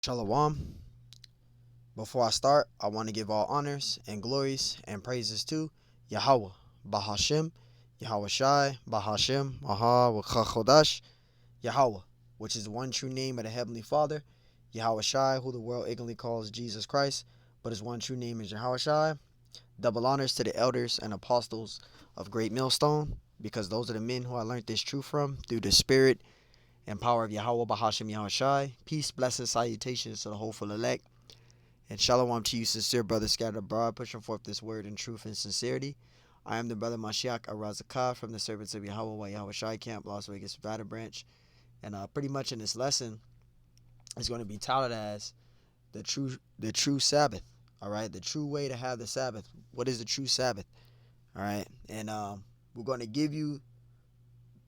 Shalom. Before I start, I want to give all honors and glories and praises to Yahweh, Bahashem, Yahweh Shai, Bahashem, Aha, Chodash, Yahweh, which is the one true name of the Heavenly Father, Yahweh Shai, who the world ignorantly calls Jesus Christ, but his one true name is Yahweh Shai. Double honors to the elders and apostles of Great Millstone, because those are the men who I learned this truth from through the Spirit and power of Yahweh, Bahashem, Yahweh Shai. Peace, blessings, salutations to the hopeful elect. And shalom to you, sincere brothers scattered abroad, pushing forth this word in truth and sincerity. I am the brother Mashiach Arazakah from the servants of Yahweh, Yahweh Shai Camp, Las Vegas, Nevada branch. And pretty much in this lesson, it's going to be titled as the true Sabbath. All right, the true way to have the Sabbath. What is the true Sabbath? All right, and we're going to give you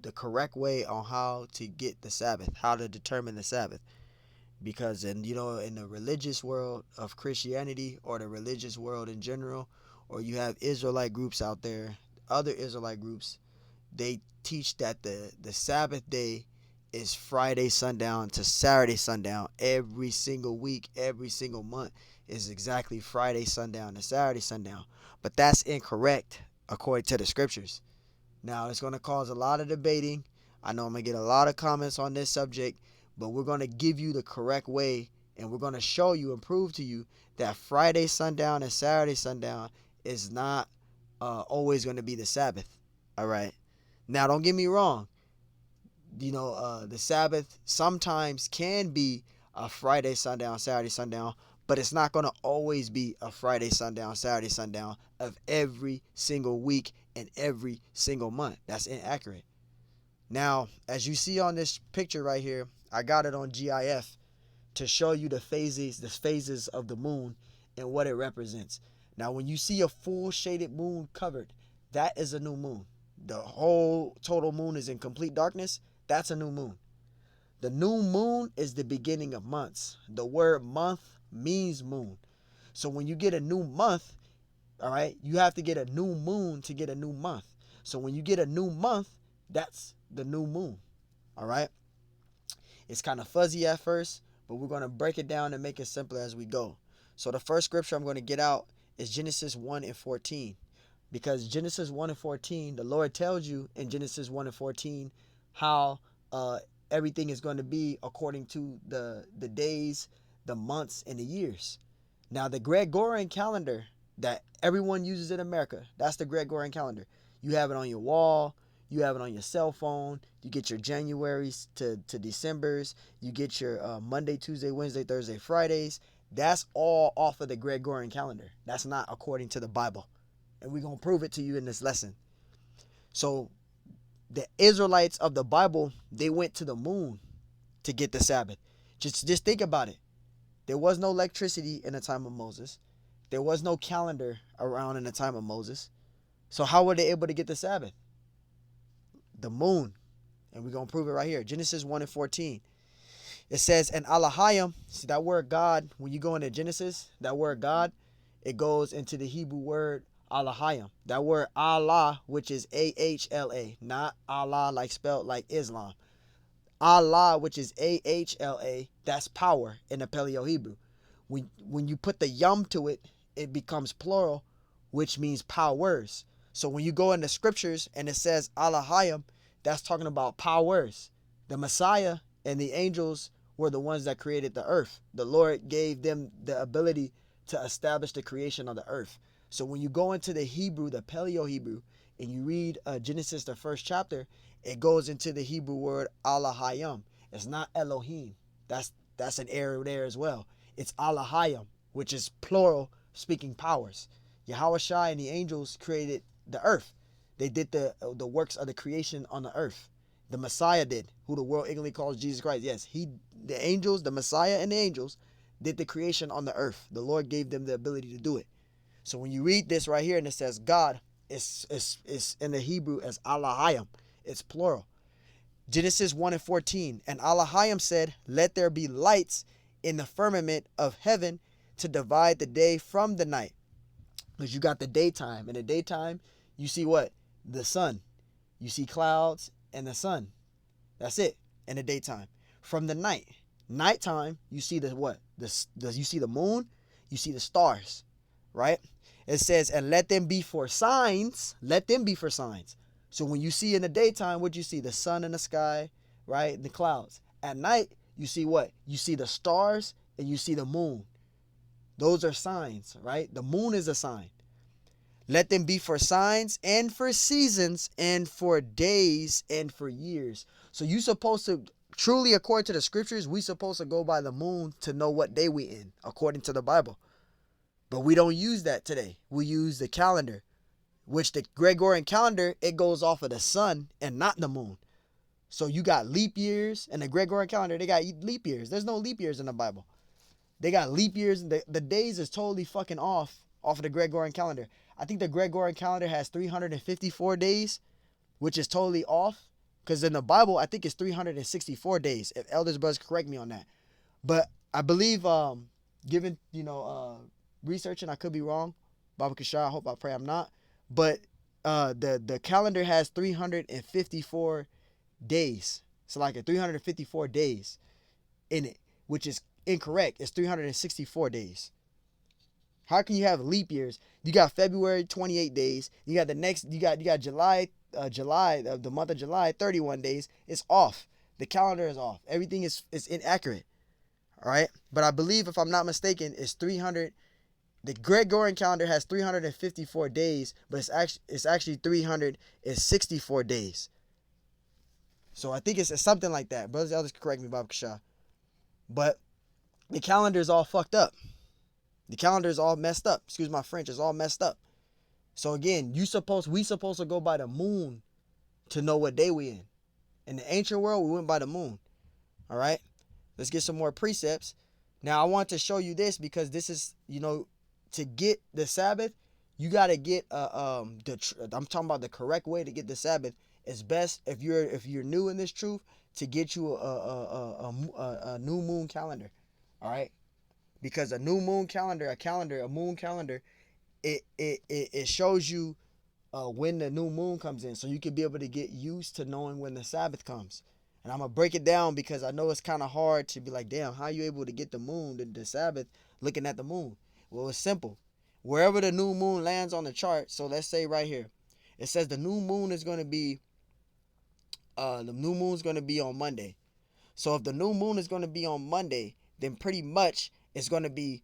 the correct way on how to get the Sabbath, how to determine the Sabbath. Because in the religious world of Christianity, or the religious world in general, or you have Israelite groups out there, other Israelite groups, they teach that the Sabbath day is Friday sundown to Saturday sundown. Every single week, every single month is exactly Friday sundown to Saturday sundown. But that's incorrect according to the scriptures. Now, it's going to cause a lot of debating. I know I'm going to get a lot of comments on this subject, but we're going to give you the correct way, and we're going to show you and prove to you that Friday sundown and Saturday sundown is not always going to be the Sabbath. All right. Now, don't get me wrong. The Sabbath sometimes can be a Friday sundown, Saturday sundown, but it's not going to always be a Friday sundown, Saturday sundown of every single week and every single month. That's inaccurate. Now, as you see on this picture right here, I got it on GIF to show you the phases of the moon and what it represents. Now, when you see a full shaded moon covered, that is a new moon. The whole total moon is in complete darkness. That's a new moon. The new moon is the beginning of months. The word month means moon. So when you get a new month, all right, you have to get a new moon to get a new month. So when you get a new month, that's the new moon. All right. It's kind of fuzzy at first, but we're going to break it down and make it simpler as we go. So the first scripture I'm going to get out is Genesis 1 and 14. Because Genesis 1 and 14, the Lord tells you in Genesis 1 and 14 how everything is going to be according to the days, the months, and the years. Now, the Gregorian calendar that everyone uses in America, that's the Gregorian calendar. You have it on your wall. You have it on your cell phone. You get your Januaries to Decembers. You get your Monday, Tuesday, Wednesday, Thursday, Fridays. That's all off of the Gregorian calendar. That's not according to the Bible. And we're going to prove it to you in this lesson. So the Israelites of the Bible, they went to the moon to get the Sabbath. Just think about it. There was no electricity in the time of Moses. There was no calendar around in the time of Moses. So how were they able to get the Sabbath? The moon. And we're going to prove it right here. Genesis 1 and 14. It says, and Alahayim, see that word God, when you go into Genesis, that word God, it goes into the Hebrew word Alahayim. That word Allah, which is A-H-L-A, not Allah like spelled like Islam. Allah, which is A-H-L-A, that's power in the Paleo Hebrew. When you put the yum to it, it becomes plural, which means powers. So when you go in the scriptures and it says Alahayim, that's talking about powers. The Messiah and the angels were the ones that created the earth. The Lord gave them the ability to establish the creation of the earth. So when you go into the Hebrew, the Paleo Hebrew, and you read Genesis, the first chapter, it goes into the Hebrew word Alahayim. It's not Elohim. That's an error there as well. It's Alahayim, which is plural, speaking powers. Yahweh Shai and the angels created the earth. They did the works of the creation on the earth. The Messiah did, who the world ignorantly calls Jesus Christ. Yes, the angels, the Messiah and the angels did the creation on the earth. The Lord gave them the ability to do it. So when you read this right here and it says God, it's in the Hebrew as Alahayim. It's plural. Genesis 1 and 14. And Alahayim said, let there be lights in the firmament of heaven to divide the day from the night. Because you got the daytime. In the daytime, you see what? The sun. You see clouds and the sun. That's it in the daytime. From the night. Nighttime, you see the what? You see the moon, you see the stars, right? It says, and let them be for signs. Let them be for signs. So when you see in the daytime, what you see? The sun in the sky, right? The clouds. At night, you see what? You see the stars and you see the moon. Those are signs, right? The moon is a sign. Let them be for signs and for seasons and for days and for years. So you supposed to, truly according to the scriptures, we supposed to go by the moon to know what day we in, according to the Bible. But we don't use that today. We use the calendar, which the Gregorian calendar, it goes off of the sun and not the moon. So you got leap years, and the Gregorian calendar, they got leap years. There's no leap years in the Bible. They got leap years, and the days is totally fucking off of the Gregorian calendar. I think the Gregorian calendar has 354 days, which is totally off. Because in the Bible, I think it's 364 days. If elders brothers correct me on that. But I believe, given, researching, I could be wrong. Baba Kashar, I hope, I pray I'm not. But the calendar has 354 days. So like 354 days in it, which is incorrect. It's 364 days. How can you have leap years? You got February 28 days. You got July, the month of July 31 days. It's off. The calendar is off. Everything is inaccurate. All right? But I believe, if I'm not mistaken, it's 300. The Gregorian calendar has 354 days, but it's actually 364 days. So I think it's something like that. Brothers and elders, correct me, Bob Kasha. But the calendar is all fucked up. The calendar is all messed up. Excuse my French. It's all messed up. So again, we supposed to go by the moon to know what day we in. In the ancient world, we went by the moon. All right? Let's get some more precepts. Now, I want to show you this because this is, to get the Sabbath, you got to get I'm talking about the correct way to get the Sabbath. It's best if you're new in this truth to get you a new moon calendar. All right? Because a new moon calendar, a moon calendar, it shows you when the new moon comes in, so you can be able to get used to knowing when the Sabbath comes. And I'm gonna break it down because I know it's kind of hard to be like, damn, how are you able to get the moon, the Sabbath, looking at the moon? Well, it's simple. Wherever the new moon lands on the chart, so let's say right here, it says the new moon is gonna be on Monday. So if the new moon is gonna be on Monday, then pretty much it's gonna be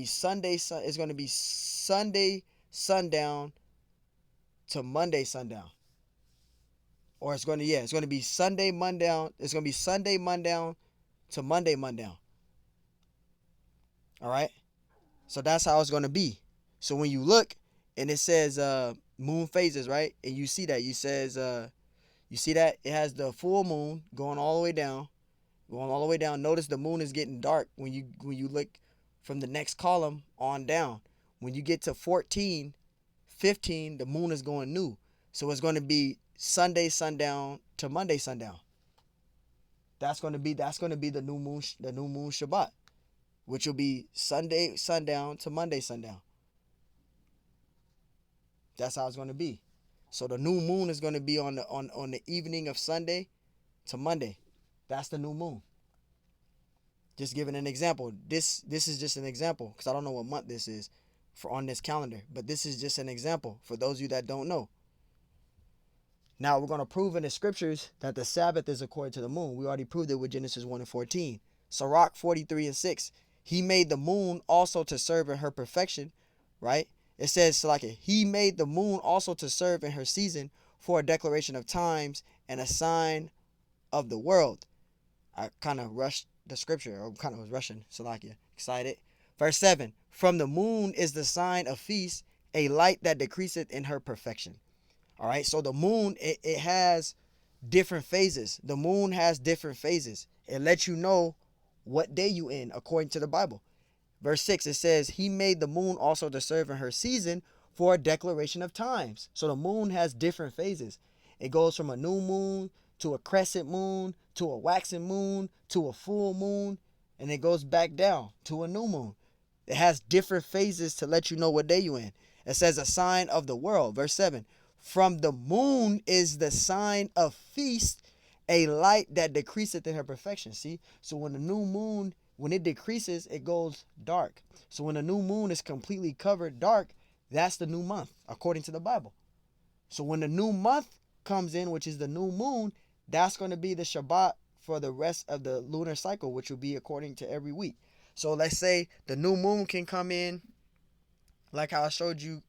Sunday sundown to Monday sundown. Or it's gonna be Sunday mundown. It's gonna be Sunday mundown to Monday mundown. All right. So that's how it's gonna be. So when you look and it says moon phases, right? And you see that you see that it has the full moon going all the way down. Notice the moon is getting dark when you look from the next column on down. When you get to 14, 15, the moon is going new. So it's going to be Sunday sundown to Monday sundown. That's going to be the new moon Shabbat, which will be Sunday sundown to Monday sundown. That's how it's going to be. So the new moon is going to be on the evening of Sunday to Monday. That's the new moon. Just giving an example. This is just an example because I don't know what month this is on this calendar. But this is just an example for those of you that don't know. Now we're going to prove in the scriptures that the Sabbath is according to the moon. We already proved it with Genesis 1 and 14. Sirach 43 and 6. He made the moon also to serve in her perfection. Right? It says, like, he made the moon also to serve in her season for a declaration of times and a sign of the world. I kind of rushed the scripture, or kind of was rushing, Salakia, excited. Verse 7, from the moon is the sign of feast, a light that decreaseth in her perfection. All right, so the moon, it has different phases. The moon has different phases. It lets you know what day you in, according to the Bible. Verse 6, it says, he made the moon also to serve in her season for a declaration of times. So the moon has different phases. It goes from a new moon to a crescent moon, to a waxing moon, to a full moon, and it goes back down to a new moon. It has different phases to let you know what day you're in. It says a sign of the world. Verse 7, from the moon is the sign of feast, A light that decreaseth in her perfection. See? So when the new moon, when it decreases, it goes dark. So when the new moon is completely covered dark, that's the new month, according to the Bible. So when the new month comes in, which is the new moon, that's going to be the Shabbat for the rest of the lunar cycle, which will be according to every week. So let's say the new moon can come in like how I showed you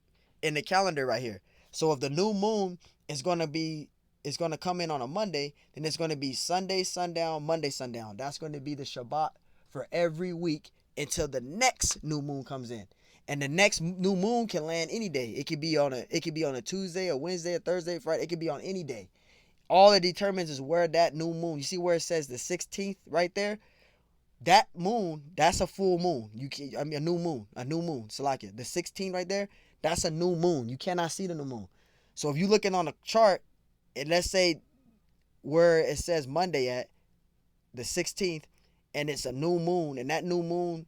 in the calendar right here. So if the new moon is going to come in on a Monday, then it's going to be Sunday sundown, Monday sundown. That's going to be the Shabbat for every week until the next new moon comes in. And the next new moon can land any day. It could be on a Tuesday, a Wednesday, a Thursday, Friday. It could be on any day. All it determines is where that new moon. You see where it says the 16th right there? That moon, that's a full moon. I mean, a new moon. Salakia. The 16 right there, that's a new moon. You cannot see the new moon. So if you're looking on a chart, and let's say where it says Monday at, the 16th, and it's a new moon, and that new moon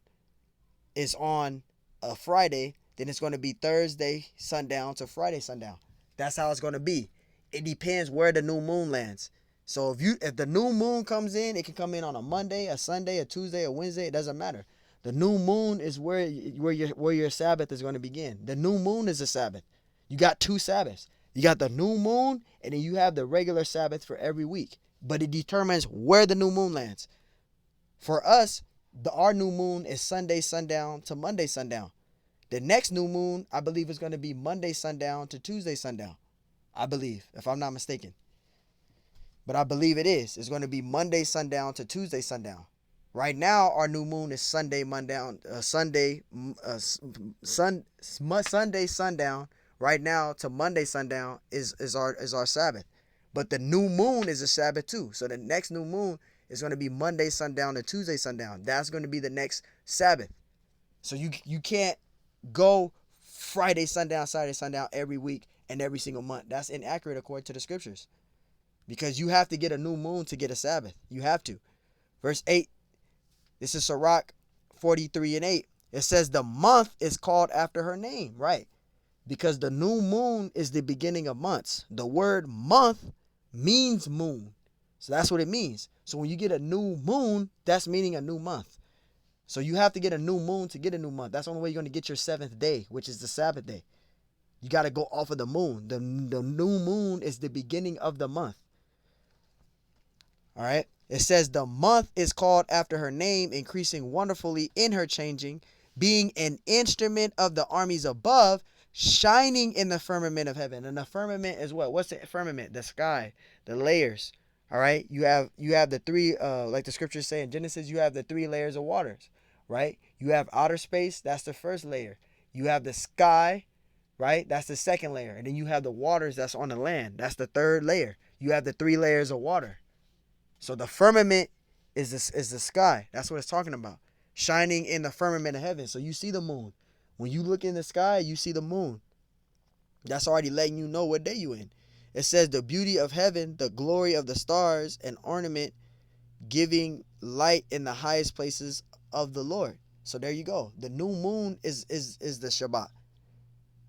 is on a Friday, then it's going to be Thursday sundown to Friday sundown. That's how it's going to be. It depends where the new moon lands. So if the new moon comes in, it can come in on a Monday, a Sunday, a Tuesday, a Wednesday. It doesn't matter. The new moon is where your Sabbath is going to begin. The new moon is a Sabbath. You got two Sabbaths. You got the new moon, and then you have the regular Sabbath for every week. But it determines where the new moon lands. For us, our new moon is Sunday sundown to Monday sundown. The next new moon, I believe, is going to be Monday sundown to Tuesday sundown. I believe, if I'm not mistaken. But I believe it is. It's going to be Monday sundown to Tuesday sundown. Right now, our new moon is Sunday Sunday sundown. Right now to Monday sundown is our Sabbath. But the new moon is a Sabbath too. So the next new moon is going to be Monday sundown to Tuesday sundown. That's going to be the next Sabbath. So you can't go Friday sundown, Saturday sundown every week and every single month. That's inaccurate according to the scriptures. Because you have to get a new moon to get a Sabbath. You have to. Verse 8. This is Sirach 43 and 8. It says the month is called after her name. Right. Because the new moon is the beginning of months. The word month means moon. So that's what it means. So when you get a new moon, that's meaning a new month. So you have to get a new moon to get a new month. That's the only way you're going to get your seventh day, which is the Sabbath day. You got to go off of the moon. The new moon is the beginning of the month. All right. It says the month is called after her name, increasing wonderfully in her changing, being an instrument of the armies above, shining in the firmament of heaven. And the firmament is what? What's the firmament? The sky, the layers. All right. You have the three, like the scriptures say in Genesis, you have the 3 layers of waters, right? You have outer space. That's the first layer. You have the sky, right? That's the second layer. And then you have the waters that's on the land. That's the third layer. You have the 3 layers of water. So the firmament is the sky. That's what it's talking about. Shining in the firmament of heaven. So you see the moon. When you look in the sky, you see the moon. That's already letting you know what day you in. It says the beauty of heaven, the glory of the stars, and ornament, giving light in the highest places of the Lord. So there you go. The new moon is the Shabbat.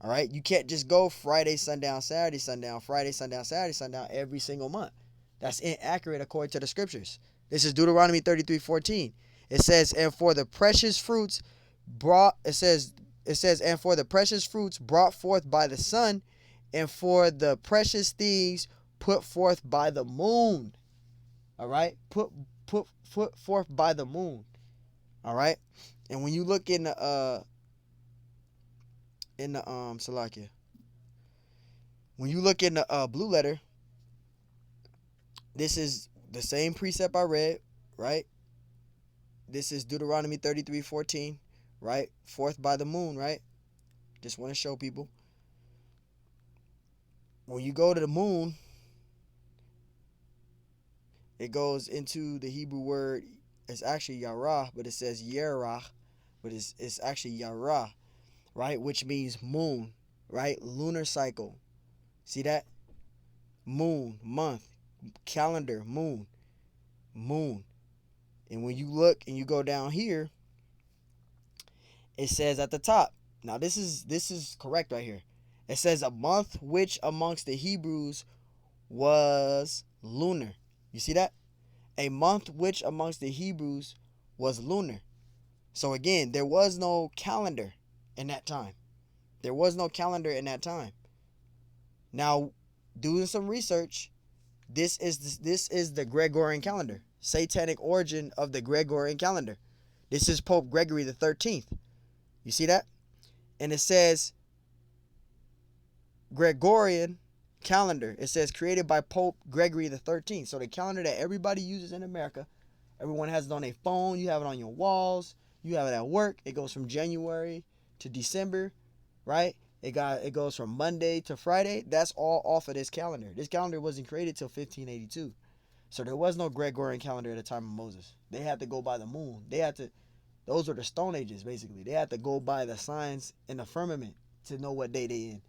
All right. You can't just go Friday sundown, Saturday sundown, Friday sundown, Saturday sundown every single month. That's inaccurate according to the scriptures. This is Deuteronomy 33:14. It says, and for the precious fruits brought, and for the precious fruits brought forth by the sun, and for the precious things put forth by the moon. All right? Put forth by the moon. All right? And when you look in the Salakia, when you look in the blue letter, this is the same precept I read, right? This is Deuteronomy 33:14, right? Forth by the moon, right? Just want to show people. When you go to the moon, it goes into the Hebrew word. It's actually Yarah, but it says Yerah, but it's actually Yarah, right? Which means moon, right? Lunar cycle. See that? Moon, month, calendar, moon. And when you look and you go down here, it says at the top. Now this is correct right here. It says a month which amongst the Hebrews was lunar. You see that? A month which amongst the Hebrews was lunar. So again, there was no calendar in that time. There was no calendar in that time. Now, doing some research, this is the Gregorian calendar, satanic origin of the Gregorian calendar. This is Pope Gregory the 13th. You see that? And it says Gregorian calendar. It says created by Pope Gregory the 13th. So the calendar that everybody uses in America, everyone has it on their phone. You have it on your walls. You have it at work. It goes from January to December, right? It goes from Monday to Friday. That's all off of this calendar. This calendar wasn't created till 1582. So there was no Gregorian calendar at the time of Moses. They had to go by the moon. Those were the Stone Ages, basically. They had to go by the signs in the firmament to know what day they in.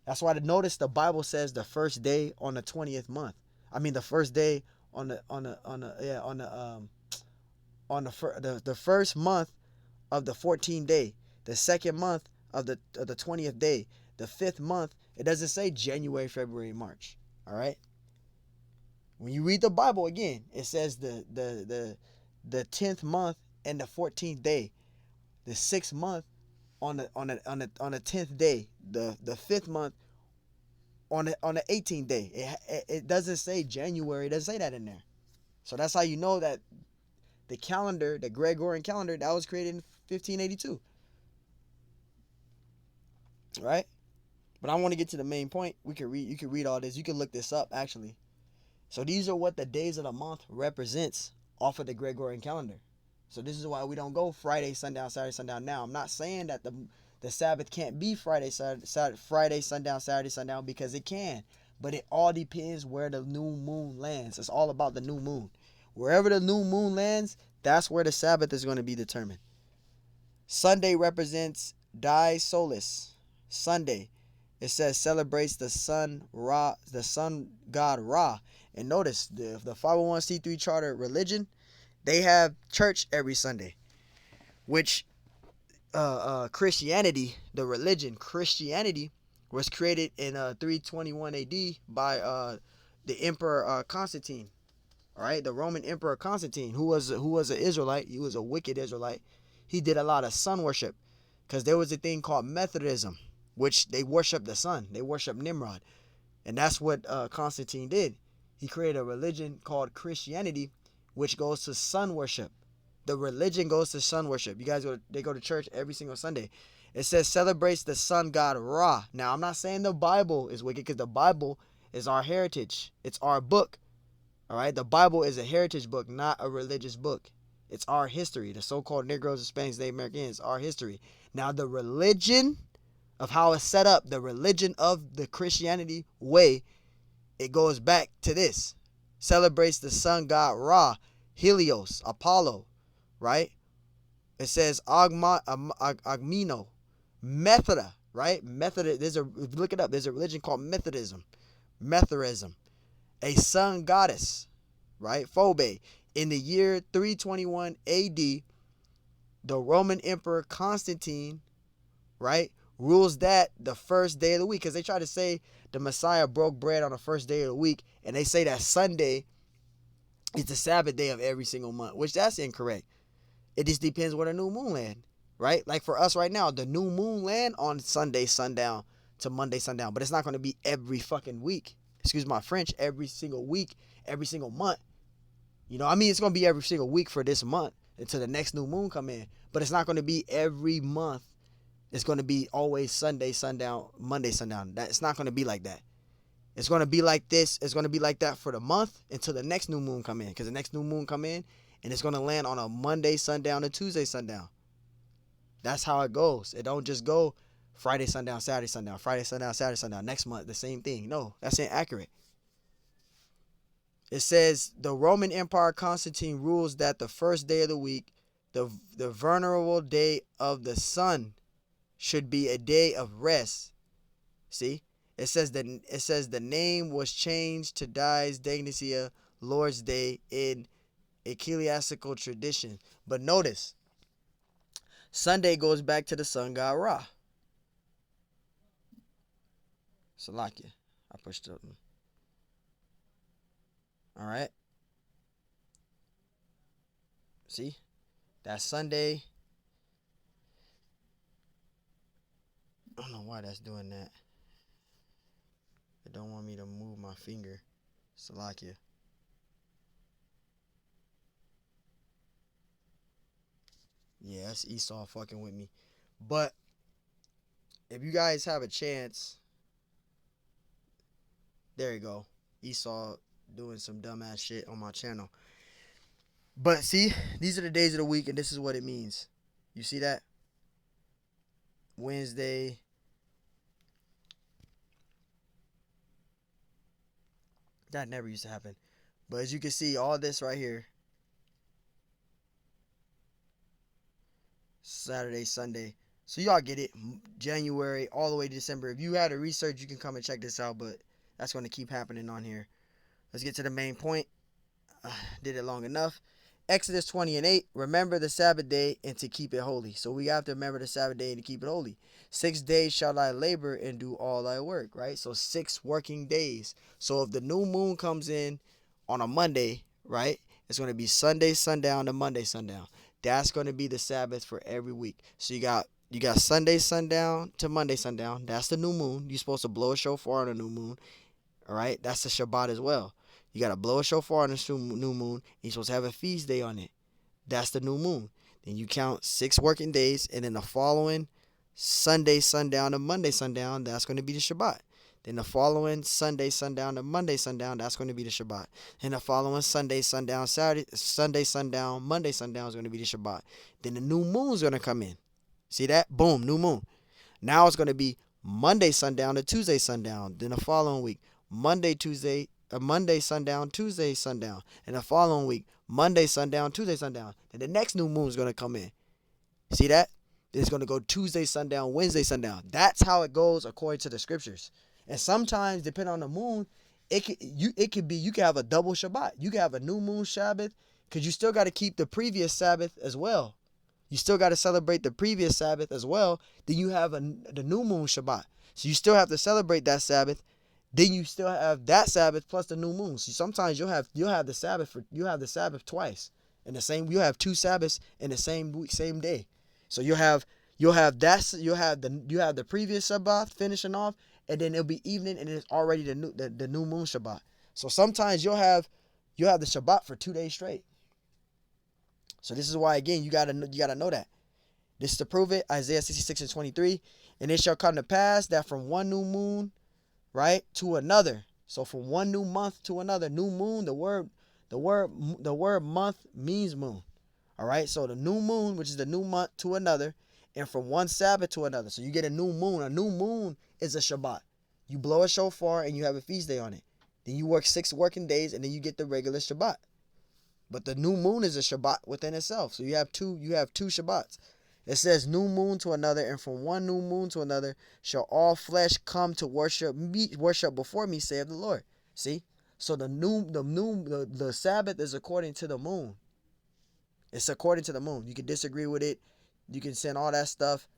That's why, to notice, the Bible says the first day on the 20th month. I mean, the first day on the first month of the 14th day, the second month of the 20th day, the fifth month. It doesn't say January, February, March. All right. When you read the Bible again, it says the 10th month and the 14th day, the sixth month on the 10th day, the fifth month on the 18th day. It doesn't say January. It doesn't say that in there. So that's how you know that the calendar, the Gregorian calendar, that was created in 1582. Right? But I want to get to the main point. You can read all this. You can look this up actually. So these are what the days of the month represents off of the Gregorian calendar. So this is why we don't go Friday, sundown, Saturday, sundown. Now, I'm not saying that the Sabbath can't be Friday, Friday, sundown, Saturday, sundown, because it can. But it all depends where the new moon lands. It's all about the new moon. Wherever the new moon lands, that's where the Sabbath is going to be determined. Sunday represents Die Solis. Sunday. It says celebrates the sun god Ra. And notice the 501c3 charter religion, they have church every Sunday, which Christianity, the religion Christianity, was created in 321 AD by the Emperor Constantine. All right, the Roman Emperor Constantine, who was an Israelite. He was a wicked Israelite. He did a lot of sun worship because there was a thing called Methodism, which they worship the sun. They worship Nimrod, and that's what Constantine did. He created a religion called Christianity, which goes to sun worship. The religion goes to sun worship. You guys they go to church every single Sunday. It says celebrates the sun god Ra. Now, I'm not saying the Bible is wicked, because the Bible is our heritage. It's our book. All right, the Bible is a heritage book, not a religious book. It's our history. The so-called Negroes, Hispanics, Native Americans, our history. Now, the religion of how it's set up, the religion of the Christianity way, it goes back to this. Celebrates the sun god Ra, Helios, Apollo, right? It says Agmino, Method, right? Method. If you look it up, there's a religion called Methodism. A sun goddess, right? Phoebe. In the year 321 AD, the Roman Emperor Constantine, right, rules that the first day of the week, because they try to say the Messiah broke bread on the first day of the week, and they say that Sunday is the Sabbath day of every single month, which that's incorrect. It just depends where the new moon land, right? Like for us right now, the new moon land on Sunday sundown to Monday sundown, but it's not going to be every fucking week. Excuse my French, every single week, every single month. You know, I mean, it's going to be every single week for this month until the next new moon come in, but it's not going to be every month. It's going to be always Sunday sundown, Monday sundown. It's not going to be like that. It's going to be like this. It's going to be like that for the month until the next new moon come in, because the next new moon come in and it's going to land on a Monday sundown and Tuesday sundown. That's how it goes. It don't just go Friday sundown, Saturday sundown, Friday sundown, Saturday sundown. Next month, the same thing. No, that's inaccurate. It says the Roman Empire Constantine rules that the first day of the week, the venerable day of the sun, should be a day of rest. See? It says the name was changed to Dies Dignitia, Lord's Day, in ecclesiastical tradition. But notice, Sunday goes back to the sun god Ra. Salakia. I pushed it. All right. See? That's Sunday. I don't know why that's doing that. It don't want me to move my finger. Salakia. Yeah, that's Esau fucking with me. But if you guys have a chance, there you go. Esau doing some dumbass shit on my channel. But see, these are the days of the week, and this is what it means. You see that? Wednesday. That never used to happen. But as you can see, all this right here, Saturday, Sunday. So y'all get it. January all the way to December. If you had to research, you can come and check this out. But that's going to keep happening on here. Let's get to the main point. Did it long enough. Exodus 20:8. Remember the Sabbath day and to keep it holy. So we have to remember the Sabbath day and to keep it holy. 6 days shall thy labor and do all thy work. Right? So 6 working days. So if the new moon comes in on a Monday, right? It's going to be Sunday sundown to Monday sundown. That's going to be the Sabbath for every week. So you got Sunday sundown to Monday sundown. That's the new moon. You're supposed to blow a shofar on a new moon. All right, that's the Shabbat as well. You got to blow a shofar on the new moon. And you're supposed to have a feast day on it. That's the new moon. Then you count 6 working days, and then the following Sunday sundown to Monday sundown, that's going to be the Shabbat. Then the following Sunday sundown to Monday sundown, that's going to be the Shabbat. And the following Sunday sundown, Sunday sundown, Monday sundown is going to be the Shabbat. Then the new moon is going to come in. See that? Boom, new moon. Now it's going to be Monday sundown to Tuesday sundown. Then the following week, Monday sundown, Tuesday sundown. And the following week, Monday sundown, Tuesday sundown. And the next new moon is going to come in. See that? Then it's going to go Tuesday sundown, Wednesday sundown. That's how it goes according to the scriptures. And sometimes, depending on the moon, you can have a double Shabbat. You can have a new moon Sabbath because you still got to keep the previous Sabbath as well. You still got to celebrate the previous Sabbath as well. Then you have the new moon Shabbat. So you still have to celebrate that Sabbath. Then you still have that Sabbath plus the new moon. So sometimes you'll have the Sabbath twice in the same. You have 2 Sabbaths in the same week, same day. So you'll have the previous Shabbat finishing off, and then it'll be evening, and it's already the new moon Shabbat. So sometimes you'll have the Shabbat for 2 days straight. So this is why, again, you gotta know that. This is to prove it. Isaiah 66:23, and it shall come to pass that from one new moon, right, to another. So from one new month to another, new moon. The word month means moon. All right. So the new moon, which is the new month, to another, and from one Sabbath to another. So you get a new moon. A new moon is a Shabbat. You blow a shofar and you have a feast day on it. Then you work 6 working days, and then you get the regular Shabbat. But the new moon is a Shabbat within itself. So you have two Shabbats. It says new moon to another, and from one new moon to another shall all flesh come to worship before me, saith the Lord. See? So the Sabbath is according to the moon. It's according to the moon. You can disagree with it. You can send all that stuff.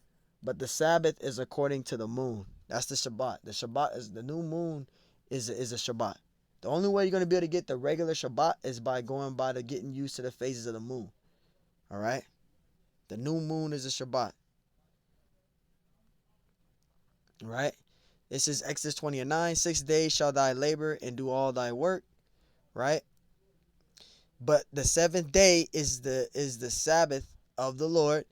But the Sabbath is according to the moon. That's the Shabbat. The Shabbat is the new moon is a Shabbat. The only way you're going to be able to get the regular Shabbat is by going by getting used to the phases of the moon. All right? The new moon is a Shabbat. All right? This is Exodus 20:9. 6 days shall thy labor and do all thy work. Right? But the 7th day is the Sabbath of the Lord,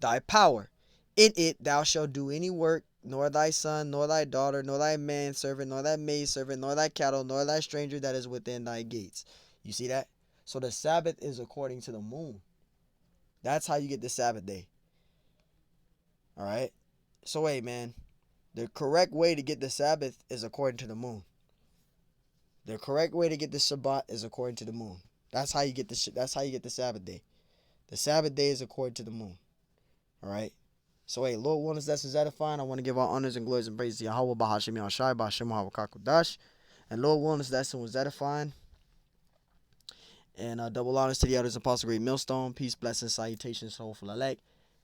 thy power. In it thou shalt do any work, nor thy son, nor thy daughter, nor thy manservant, nor thy maidservant, nor thy cattle, nor thy stranger that is within thy gates. You see that? So the Sabbath is according to the moon. That's how you get the Sabbath day. All right? So wait, man. The correct way to get the Sabbath is according to the moon. The correct way to get the Shabbat is according to the moon. That's how you get the Sabbath day. The Sabbath day is according to the moon. All right? So, hey, Lord willing, that's edifying. I want to give all honors and glories and praise to Yahweh, Bahashim Yahshai, Bahashim Hawakakodash. And Lord willing, this lesson was edifying. And double honors to the elders, Apostle Great Millstone. Peace, blessings, salutations, soulful elect.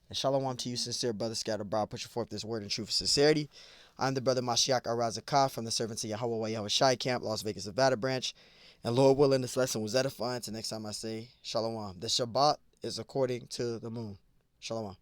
And shalom to you, sincere brother, scattered abroad, pushing forth this word in truth and sincerity. I'm the brother Mashiach Arazakah from the servants of Yahweh Yahweh Shai Camp, Las Vegas, Nevada branch. And Lord willing, this lesson was edifying. Till next time I say, shalom. The Shabbat is according to the moon. Shalom.